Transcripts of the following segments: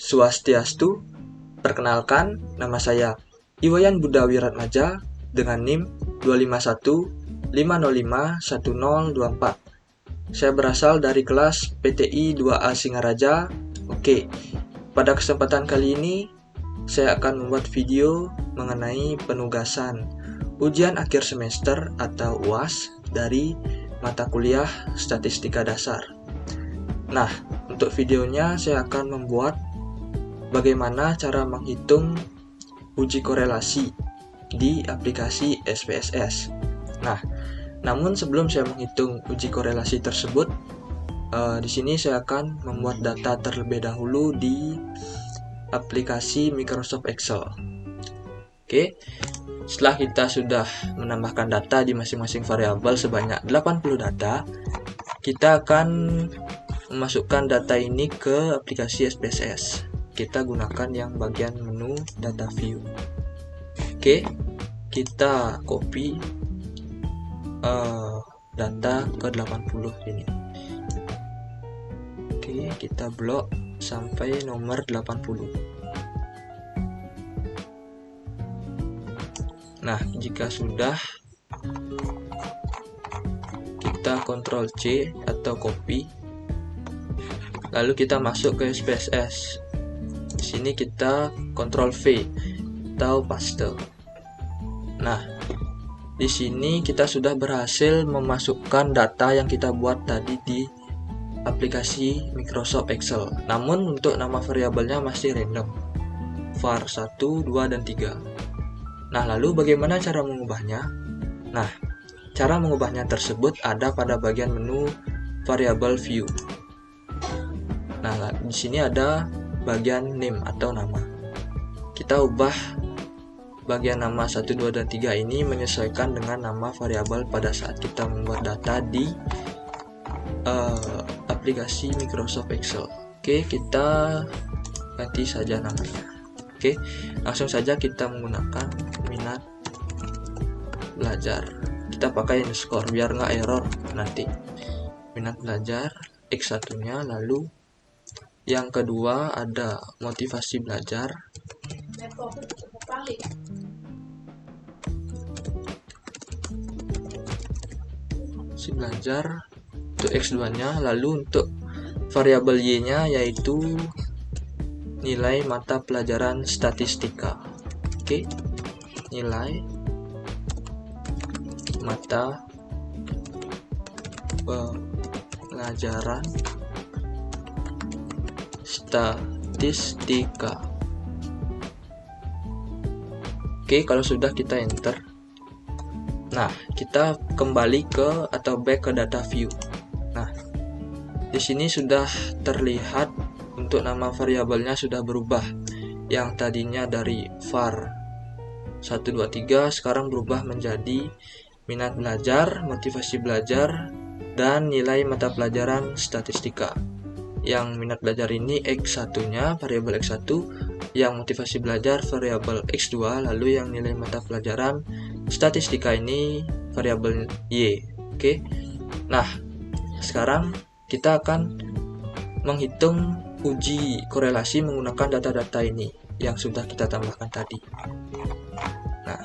Swastiastu. Perkenalkan, nama saya Iwayan Budha Wiratmaja dengan NIM 251-505-1024. Saya berasal dari kelas PTI 2A Singaraja. Oke, pada kesempatan kali ini saya akan membuat video mengenai penugasan ujian akhir semester atau UAS dari mata kuliah Statistika Dasar. Nah, untuk videonya saya akan membuat bagaimana cara menghitung uji korelasi di aplikasi SPSS. Nah, namun sebelum saya menghitung uji korelasi tersebut, di sini saya akan membuat data terlebih dahulu di aplikasi Microsoft Excel. Oke, setelah kita sudah menambahkan data di masing-masing variabel sebanyak 80 data, kita akan memasukkan data ini ke aplikasi SPSS. Kita gunakan yang bagian menu data view. Oke, kita copy data ke 80 ini. Oke, kita blok sampai nomor 80. Nah, jika sudah, kita Ctrl C atau copy, lalu kita masuk ke SPSS. Di sini kita Ctrl V atau paste. Nah, di sini kita sudah berhasil memasukkan data yang kita buat tadi di aplikasi Microsoft Excel. Namun untuk nama variabelnya masih random, var 1, 2, dan 3. Nah, lalu bagaimana cara mengubahnya? Nah, cara mengubahnya tersebut ada pada bagian menu variable view. Nah, di sini ada bagian name atau nama. Kita ubah bagian nama 1, 2, dan 3 ini menyesuaikan dengan nama variabel pada saat kita membuat data di aplikasi Microsoft Excel. Oke, kita ganti saja namanya. Oke, langsung saja kita menggunakan minat belajar. Kita pakai underscore biar nggak error nanti. Minat belajar X1 nya, lalu yang kedua ada motivasi belajar. Si belajar untuk X2 nya, lalu untuk variabel Y nya yaitu nilai mata pelajaran statistika. Oke, nilai mata pelajaran statistika. Oke, kalau sudah kita enter. Nah, kita kembali ke atau back ke data view. Nah, di sini sudah terlihat untuk nama variabelnya sudah berubah. Yang tadinya dari var 1, 2, 3 sekarang berubah menjadi minat belajar, motivasi belajar, dan nilai mata pelajaran statistika. Yang minat belajar ini X1 nya, variabel X1, yang motivasi belajar variabel X2, lalu yang nilai mata pelajaran statistika ini variabel Y. Oke. Nah, sekarang kita akan menghitung uji korelasi menggunakan data-data ini yang sudah kita tambahkan tadi. Nah,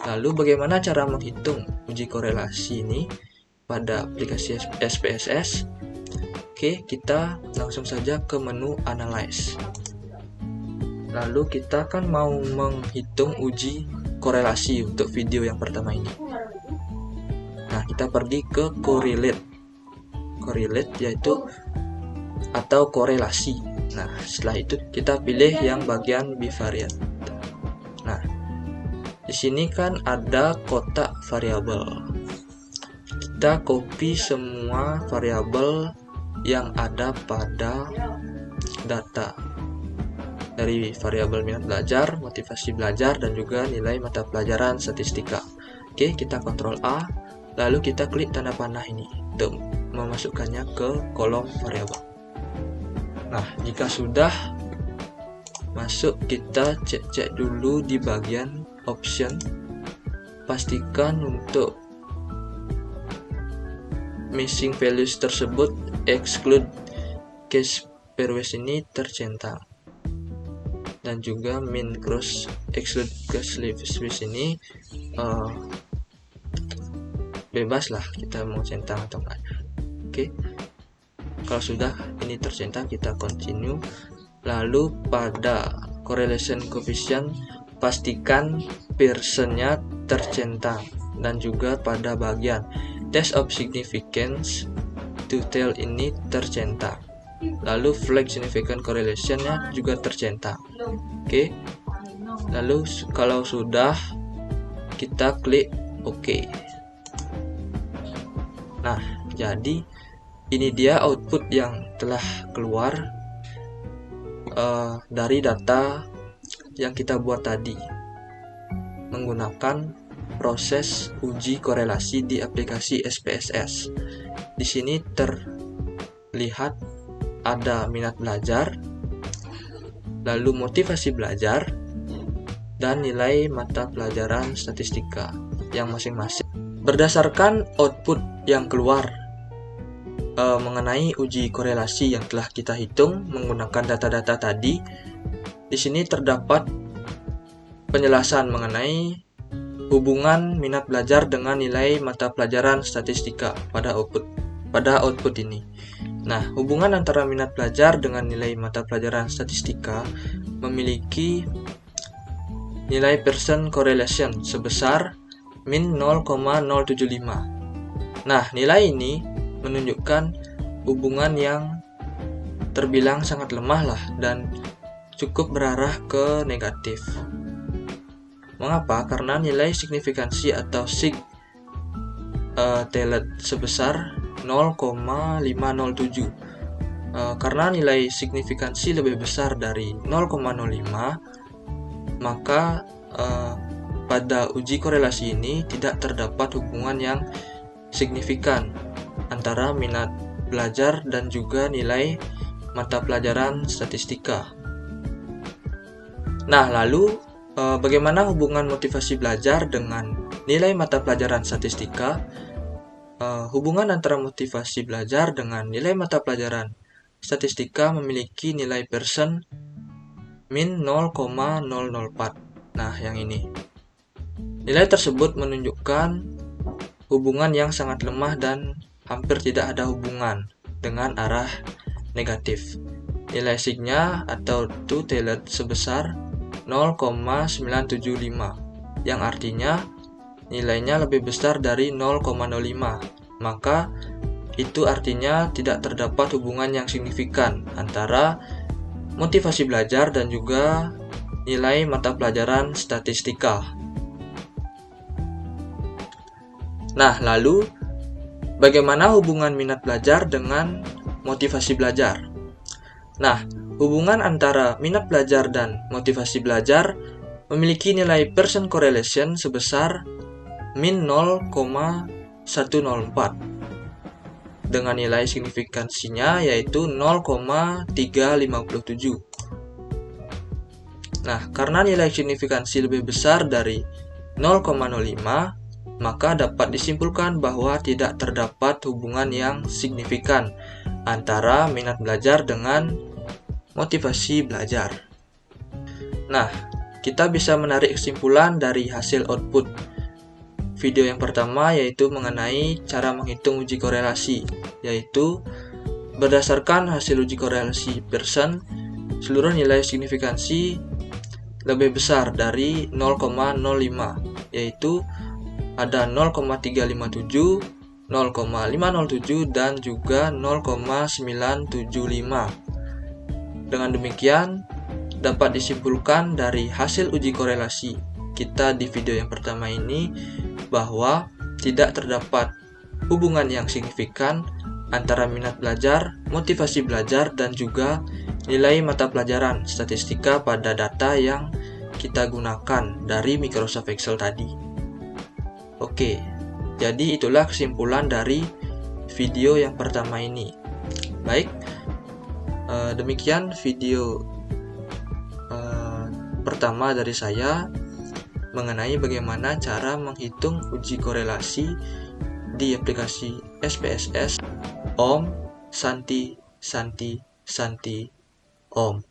lalu bagaimana cara menghitung uji korelasi ini pada aplikasi SPSS? Oke, kita langsung saja ke menu Analyze. Lalu kita kan mau menghitung uji korelasi untuk video yang pertama ini. Nah, kita pergi ke Correlate. Correlate yaitu atau korelasi. Nah, setelah itu kita pilih yang bagian bivariate. Nah, di sini kan ada kotak variabel. Kita copy semua variabel yang ada pada data dari variabel minat belajar, motivasi belajar, dan juga nilai mata pelajaran statistika. Oke, kita Ctrl A, lalu kita klik tanda panah ini untuk memasukkannya ke kolom variabel. Nah, jika sudah masuk, kita cek dulu di bagian option. Pastikan untuk missing values tersebut exclude case pairwise ini tercentang, dan juga min cross exclude swiss ini bebas lah kita mau centang atau enggak. Oke, kalau sudah ini tercentang, kita continue. Lalu pada correlation coefficient pastikan Pearsonnya tercentang, dan juga pada bagian test of significance to tail ini tercentang. Lalu flag significant correlationnya juga tercentang. Oke, lalu kalau sudah, kita klik OK. Nah, jadi ini dia output yang telah keluar dari data yang kita buat tadi menggunakan proses uji korelasi di aplikasi SPSS. Di sini terlihat ada minat belajar, lalu motivasi belajar, dan nilai mata pelajaran statistika yang masing-masing. Berdasarkan output yang keluar mengenai uji korelasi yang telah kita hitung menggunakan data-data tadi, di sini terdapat penjelasan mengenai hubungan minat belajar dengan nilai mata pelajaran statistika pada output ini. Nah, hubungan antara minat belajar dengan nilai mata pelajaran statistika memiliki nilai Pearson correlation sebesar min 0,075. Nah, nilai ini menunjukkan hubungan yang terbilang sangat lemah lah dan cukup berarah ke negatif. Mengapa? Karena nilai signifikansi atau sig tailed sebesar 0,507. Karena nilai signifikansi lebih besar dari 0,05, maka pada uji korelasi ini tidak terdapat hubungan yang signifikan antara minat belajar dan juga nilai mata pelajaran statistika. Nah, lalu bagaimana hubungan motivasi belajar dengan nilai mata pelajaran statistika? Hubungan antara motivasi belajar dengan nilai mata pelajaran statistika memiliki nilai Pearson min 0,004. Nah, yang ini. Nilai tersebut menunjukkan hubungan yang sangat lemah dan hampir tidak ada hubungan dengan arah negatif. Nilai signya atau two-tailed sebesar 0,975, yang artinya nilainya lebih besar dari 0,05. Maka itu artinya tidak terdapat hubungan yang signifikan antara motivasi belajar dan juga nilai mata pelajaran statistika. Nah, lalu bagaimana hubungan minat belajar dengan motivasi belajar? Nah, hubungan antara minat belajar dan motivasi belajar memiliki nilai Pearson correlation sebesar min 0,104 dengan nilai signifikansinya yaitu 0,357. Nah, karena nilai signifikansi lebih besar dari 0,05, maka dapat disimpulkan bahwa tidak terdapat hubungan yang signifikan antara minat belajar dengan motivasi belajar. Nah, kita bisa menarik kesimpulan dari hasil output video yang pertama, yaitu mengenai cara menghitung uji korelasi, yaitu berdasarkan hasil uji korelasi Pearson, seluruh nilai signifikansi lebih besar dari 0,05, yaitu ada 0,357, 0,507, dan juga 0,975. Dengan demikian, dapat disimpulkan dari hasil uji korelasi kita di video yang pertama ini bahwa tidak terdapat hubungan yang signifikan antara minat belajar, motivasi belajar, dan juga nilai mata pelajaran statistika pada data yang kita gunakan dari Microsoft Excel tadi. Oke, jadi itulah kesimpulan dari video yang pertama ini. Baik, demikian video pertama dari saya mengenai bagaimana cara menghitung uji korelasi di aplikasi SPSS. Om Santi Santi Santi home.